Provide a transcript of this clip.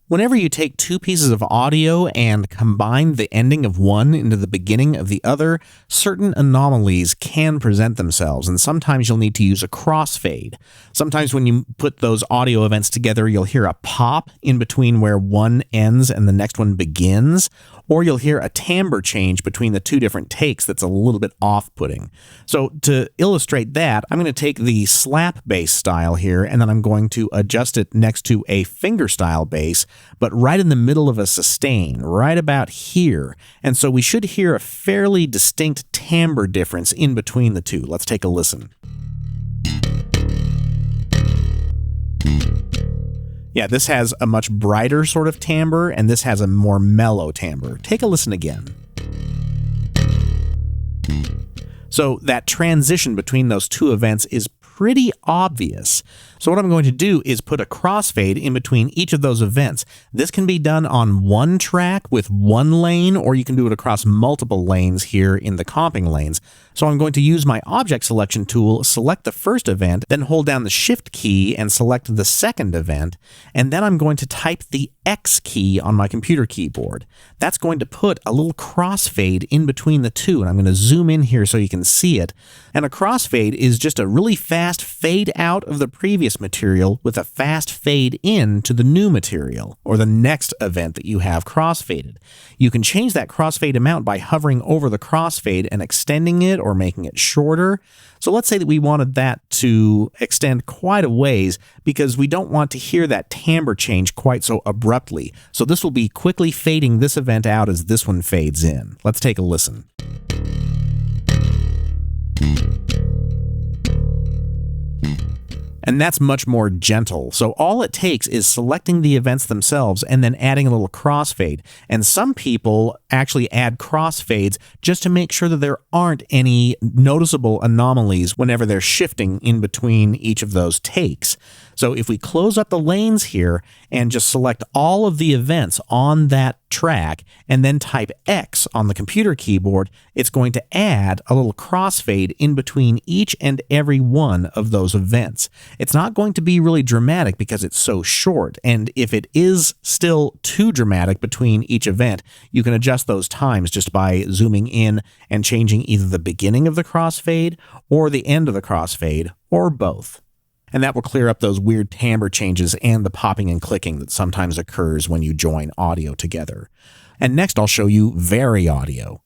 Whenever you take two pieces of audio and combine the ending of one into the beginning of the other, certain anomalies can present themselves, and sometimes you'll need to use a crossfade. Sometimes when you put those audio events together, you'll hear a pop in between where one ends and the next one begins, or you'll hear a timbre change between the two different takes that's a little bit off-putting. So to illustrate that, I'm going to take the slap bass style here, and then I'm going to adjust it next to a fingerstyle bass, but right in the middle of a sustain, right about here. And so we should hear a fairly distinct timbre difference in between the two. Let's take a listen. Yeah, this has a much brighter sort of timbre, and this has a more mellow timbre. Take a listen again. So that transition between those two events is pretty obvious. So what I'm going to do is put a crossfade in between each of those events. This can be done on one track with one lane, or you can do it across multiple lanes here in the comping lanes. So I'm going to use my object selection tool, select the first event, then hold down the Shift key and select the second event, and then I'm going to type the X key on my computer keyboard. That's going to put a little crossfade in between the two, and I'm going to zoom in here so you can see it. And a crossfade is just a really fast fade out of the previous material with a fast fade in to the new material, or the next event that you have crossfaded. You can change that crossfade amount by hovering over the crossfade and extending it or making it shorter. So let's say that we wanted that to extend quite a ways because we don't want to hear that timbre change quite so abruptly. So this will be quickly fading this event out as this one fades in. Let's take a listen. And that's much more gentle. So all it takes is selecting the events themselves and then adding a little crossfade. And some people actually add crossfades just to make sure that there aren't any noticeable anomalies whenever they're shifting in between each of those takes. So if we close up the lanes here and just select all of the events on that track and then type X on the computer keyboard, it's going to add a little crossfade in between each and every one of those events. It's not going to be really dramatic because it's so short, and if it is still too dramatic between each event, you can adjust those times just by zooming in and changing either the beginning of the crossfade or the end of the crossfade, or both. And that will clear up those weird timbre changes and the popping and clicking that sometimes occurs when you join audio together. And next I'll show you Vary Audio.